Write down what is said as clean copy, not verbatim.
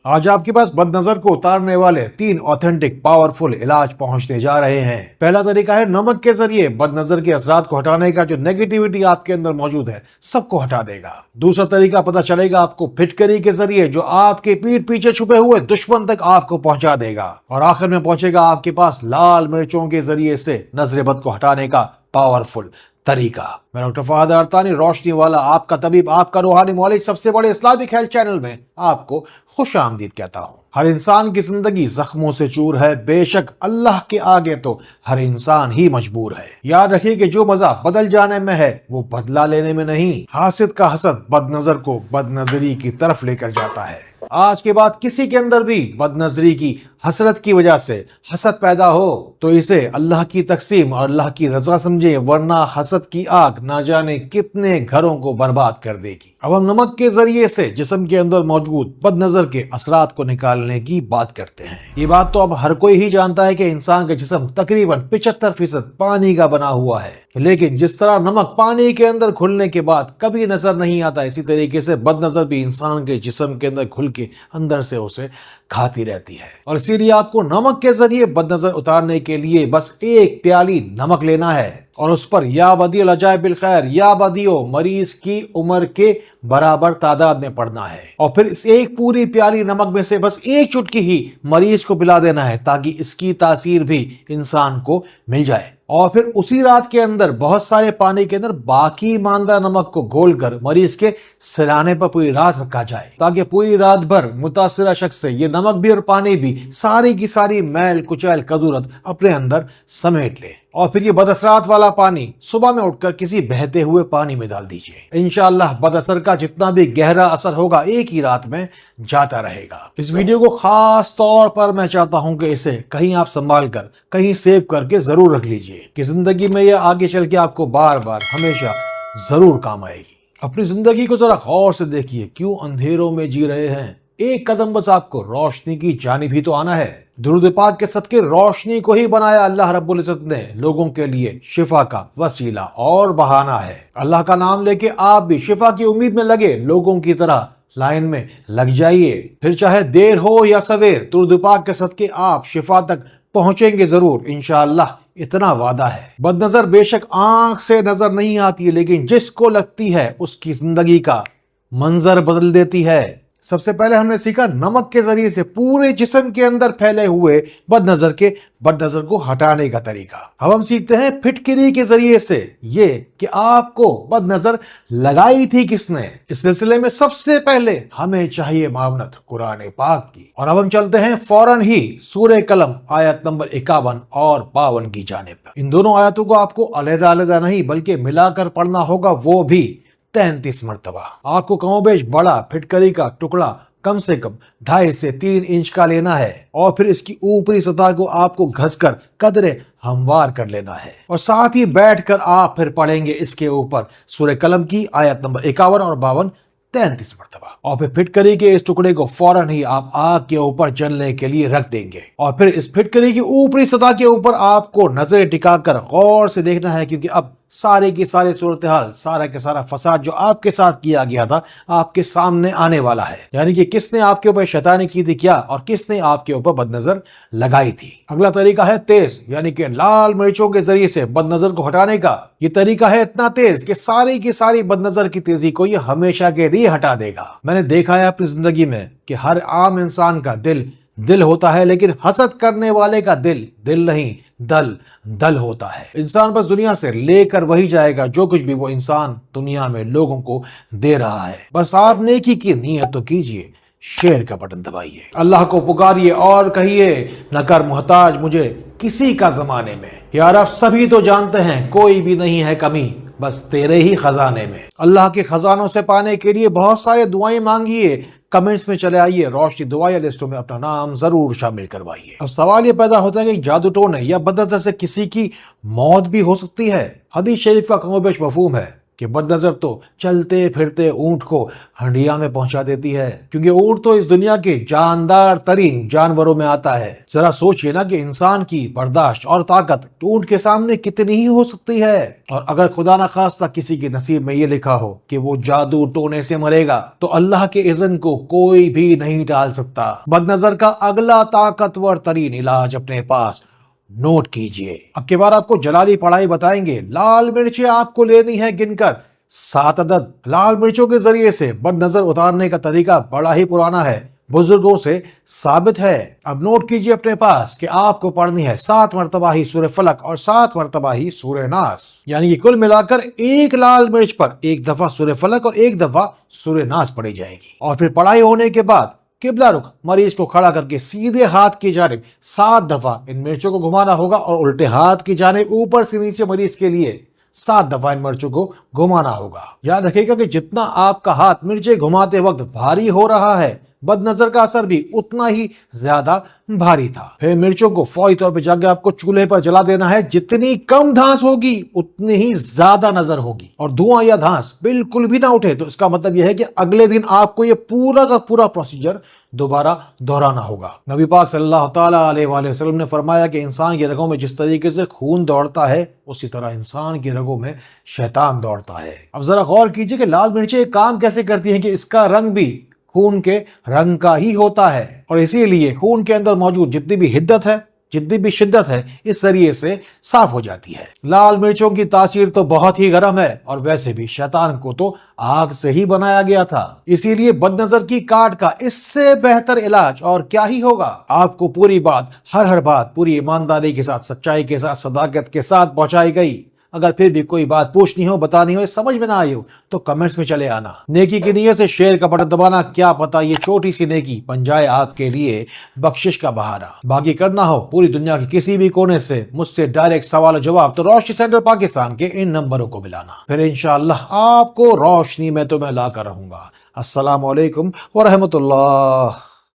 آج آپ کے پاس بد نظر کو اتارنے والے 3 آتھینٹک پاورفل علاج پہنچتے جا رہے ہیں۔ پہلا طریقہ ہے نمک کے ذریعے بد نظر کے اثرات کو ہٹانے کا۔ جو نیگیٹیوٹی آپ کے اندر موجود ہے سب کو ہٹا دے گا۔ دوسرا طریقہ پتہ چلے گا آپ کو پھٹکری کے ذریعے، جو آپ کے پیٹھ پیچھے چھپے ہوئے دشمن تک آپ کو پہنچا دے گا۔ اور آخر میں پہنچے گا آپ کے پاس لال مرچوں کے ذریعے سے نظر بد کو ہٹانے کا پاورفل طریقہ۔ میں ڈاکٹر فہد ارتانی، روشنی والا، آپ کا طبیب، آپ کا روحانی معالج، سب سے بڑے اسلامک ہیلتھ چینل میں آپ کو خوش آمدید کہتا ہوں۔ ہر انسان کی زندگی زخموں سے چور ہے، بے شک اللہ کے آگے تو ہر انسان ہی مجبور ہے۔ یاد رکھیے کہ جو مزہ بدل جانے میں ہے وہ بدلہ لینے میں نہیں۔ حاسد کا حسد بد نظر کو بد نظری کی طرف لے کر جاتا ہے۔ آج کے بعد کسی کے اندر بھی بد نظری کی حسرت کی وجہ سے حسد پیدا ہو تو اسے اللہ کی تقسیم اور اللہ کی رضا سمجھے، ورنہ حسد کی آگ نہ جانے کتنے گھروں کو برباد کر دے گی۔ اب ہم نمک کے ذریعے سے جسم کے اندر موجود بد نظر کے اثرات کو نکالنے کی بات کرتے ہیں۔ یہ بات تو اب ہر کوئی ہی جانتا ہے کہ انسان کا جسم تقریباً 75% پانی کا بنا ہوا ہے، لیکن جس طرح نمک پانی کے اندر گھلنے کے بعد کبھی نظر نہیں آتا، اسی طریقے سے بد نظر بھی انسان کے جسم کے اندر گھل کے اندر سے اسے کھاتی رہتی ہے۔ اور اسی لیے آپ کو نمک کے ذریعے بد نظر اتارنے کے لیے بس 1 پیالی نمک لینا ہے اور اس پر یا بدیع العجائب بالخیر یا بدیع مریض کی عمر کے برابر تعداد میں پڑھنا ہے، اور پھر اس 1 پوری پیالی نمک میں سے بس 1 چٹکی ہی مریض کو پلا دینا ہے تاکہ اس کی تاثیر بھی انسان کو مل جائے۔ اور پھر اسی رات کے اندر بہت سارے پانی کے اندر باقی ماندہ نمک کو گھول کر مریض کے سرانے پر پوری رات رکھا جائے تاکہ پوری رات بھر متاثرہ شخص سے یہ نمک بھی اور پانی بھی ساری کی ساری میل کچیل کدورت اپنے اندر سمیٹ لے۔ اور پھر یہ بد اثرات والا پانی صبح میں اٹھ کر کسی بہتے ہوئے پانی میں ڈال دیجئے۔ انشاءاللہ بد اثر کا جتنا بھی گہرا اثر ہوگا ایک ہی رات میں جاتا رہے گا۔ اس ویڈیو کو خاص طور پر میں چاہتا ہوں کہ اسے کہیں آپ سنبھال کر کہیں سیو کر کے ضرور رکھ لیجئے کہ زندگی میں یہ آگے چل کے آپ کو بار بار ہمیشہ ضرور کام آئے گی۔ اپنی زندگی کو ذرا غور سے دیکھیے، کیوں اندھیروں میں جی رہے ہیں؟ 1 قدم بس آپ کو روشنی کی جانب ہی تو آنا ہے۔ درود پاک کے صدقے روشنی کو ہی بنایا اللہ رب العزت نے لوگوں کے لیے شفا کا وسیلہ اور بہانہ ہے۔ اللہ کا نام لے کے آپ بھی شفا کی امید میں لگے لوگوں کی طرح لائن میں لگ جائیے، پھر چاہے دیر ہو یا سویر، درود پاک کے صدقے آپ شفا تک پہنچیں گے ضرور انشاءاللہ، اتنا وعدہ ہے۔ بد نظر بے شک آنکھ سے نظر نہیں آتی، لیکن جس کو لگتی ہے اس کی زندگی کا منظر بدل دیتی ہے۔ سب سے پہلے ہم نے سیکھا نمک کے ذریعے سے پورے جسم کے اندر پھیلے ہوئے بد نظر کو ہٹانے کا طریقہ۔ اب ہم سیکھتے ہیں پھٹکری کے ذریعے سے یہ کہ آپ کو بد نظر لگائی تھی کس نے۔ اس سلسلے میں سب سے پہلے ہمیں چاہیے معاونت قرآن پاک کی، اور اب ہم چلتے ہیں فوراً ہی سورہ قلم آیت نمبر 51 اور 52 کی جانب۔ ان دونوں آیتوں کو آپ کو علیحدہ علیحدہ نہیں بلکہ ملا کر پڑھنا ہوگا، وہ بھی 33 مرتبہ۔ آپ کو کم و بیش بڑا پھٹکری کا ٹکڑا کم سے کم 2.5 سے 3 انچ کا لینا ہے، اور پھر اس کی اوپری سطح کو آپ کو گھس کر قدرے ہموار کر لینا ہے، اور ساتھ ہی بیٹھ کر آپ پھر پڑھیں گے اس کے اوپر سورہ قلم کی آیت نمبر 51 اور 52 33 مرتبہ، اور پھر پھٹکری کے اس ٹکڑے کو فوراً ہی آپ آگ کے اوپر جلنے کے لیے رکھ دیں گے، اور پھر اس پھٹکری کی اوپری سطح کے اوپر آپ کو نظریں ٹکا کر غور سے دیکھنا ہے، کیونکہ اب سارے کی ساری صورتحال، سارا کے سارا فساد جو آپ کے ساتھ کیا گیا تھا آپ کے سامنے آنے والا ہے، یعنی کہ کس نے آپ کے اوپر شیطانی کی تھی کیا، اور کس نے آپ کے اوپر بد نظر لگائی تھی۔ اگلا طریقہ ہے تیز، یعنی کہ لال مرچوں کے ذریعے سے بد نظر کو ہٹانے کا۔ یہ طریقہ ہے اتنا تیز کہ ساری کی ساری بد نظر کی تیزی کو یہ ہمیشہ کے لیے ہٹا دے گا۔ میں نے دیکھا ہے اپنی زندگی میں کہ ہر عام انسان کا دل ہوتا ہے، لیکن حسد کرنے والے کا دل نہیں، دل ہوتا ہے۔ انسان بس دنیا سے لے کر وہی جائے گا جو کچھ بھی وہ انسان دنیا میں لوگوں کو دے رہا ہے۔ بس آپ نیکی کی نیت تو کیجئے، شیئر کا بٹن دبائیے، اللہ کو پکاریے اور کہیے نہ کر محتاج مجھے کسی کا زمانے میں۔ یار آپ سبھی تو جانتے ہیں کوئی بھی نہیں ہے کمی، بس تیرے ہی خزانے میں۔ اللہ کے خزانوں سے پانے کے لیے بہت سارے دعائیں مانگیے، کمنٹس میں چلے آئیے، روشنی دعائیں لسٹوں میں اپنا نام ضرور شامل کروائیے۔ اب سوال یہ پیدا ہوتا ہے کہ جادو ٹونے یا بد نظر سے کسی کی موت بھی ہو سکتی ہے۔ حدیث شریف کا کم و بیش مفہوم ہے کہ بد نظر تو چلتے پھرتے اونٹ کو ہنڈیا میں پہنچا دیتی ہے، کیونکہ اونٹ تو اس دنیا کے جاندار ترین جانوروں میں آتا ہے۔ ذرا سوچئے نا کہ انسان کی برداشت اور طاقت اونٹ کے سامنے کتنی ہی ہو سکتی ہے، اور اگر خدا نخواستہ کسی کے نصیب میں یہ لکھا ہو کہ وہ جادو ٹونے سے مرے گا تو اللہ کے اذن کو کوئی بھی نہیں ٹال سکتا۔ بد نظر کا اگلا طاقتور ترین علاج اپنے پاس نوٹ کیجئے۔ اب کے بعد آپ کو جلالی پڑھائی بتائیں گے۔ لال مرچیں آپ کو لینی ہے گن کر 7 عدد۔ لال مرچوں کے ذریعے سے بد نظر اتارنے کا طریقہ بڑا ہی پرانا ہے، بزرگوں سے ثابت ہے۔ اب نوٹ کیجئے اپنے پاس کہ آپ کو پڑھنی ہے 7 مرتبہ ہی سورہ فلق اور 7 مرتبہ ہی سورہ ناس، یعنی کہ کل ملا کر ایک لال مرچ پر ایک دفعہ سورہ فلق اور ایک دفعہ سورہ ناس پڑھی جائے گی۔ اور پھر پڑھائی ہونے کے بعد قبلہ رخ مریض کو کھڑا کر کے سیدھے ہاتھ کی جانب 7 دفعہ ان مرچوں کو گھمانا ہوگا، اور الٹے ہاتھ کی جانب اوپر سے نیچے مریض کے لیے 7 دفعہ ان مرچوں کو گھمانا ہوگا۔ یاد رکھیے گا کہ جتنا آپ کا ہاتھ مرچیں گھماتے وقت بھاری ہو رہا ہے، بد نظر کا اثر بھی اتنا ہی زیادہ بھاری تھا۔ پھر مرچوں کو فوری طور پہ جا کے آپ کو چولہے پر جلا دینا ہے۔ جتنی کم دھانس ہوگی اتنی ہی زیادہ نظر ہوگی، اور دھواں یا دھانس بالکل بھی نہ اٹھے تو اس کا مطلب یہ ہے کہ اگلے دن آپ کو یہ پورا کا پورا پروسیجر دوبارہ دہرانا ہوگا۔ نبی پاک صلی اللہ تعالیٰ علیہ وآلہ وسلم نے فرمایا کہ انسان کی رگوں میں جس طریقے سے خون دوڑتا ہے، اسی طرح انسان کی رگوں میں شیطان دوڑتا ہے۔ اب ذرا غور کیجئے کہ لال مرچیں کام کیسے کرتی ہیں کہ اس کا رنگ بھی خون کے رنگ کا ہی ہوتا ہے، اور اسی لیے خون کے اندر موجود جتنی بھی حدت ہے، جتنی بھی شدت ہے، اس ذریعے سے صاف ہو جاتی ہے۔ لال مرچوں کی تاثیر تو بہت ہی گرم ہے، اور ویسے بھی شیطان کو تو آگ سے ہی بنایا گیا تھا، اسی لیے بد نظر کی کاٹ کا اس سے بہتر علاج اور کیا ہی ہوگا۔ آپ کو پوری بات، ہر بات پوری ایمانداری کے ساتھ، سچائی کے ساتھ، صداقت کے ساتھ پہنچائی گئی۔ اگر پھر بھی کوئی بات پوچھنی ہو، بتانی ہو، سمجھ میں نہ آئی ہو تو کمنٹس میں چلے آنا۔ نیکی کی نیت سے شیئر کا بٹن دبانا، کیا پتا یہ چھوٹی سی نیکی بن جائے آپ کے لیے بخشش کا بہارا۔ باقی کرنا ہو پوری دنیا کے کسی بھی کونے سے مجھ سے ڈائریکٹ سوال و جواب تو روشنی سینٹر پاکستان کے ان نمبروں کو ملانا، پھر انشاءاللہ آپ کو روشنی میں تو میں لا کر رہوں گا۔ السلام علیکم ورحمۃ اللہ۔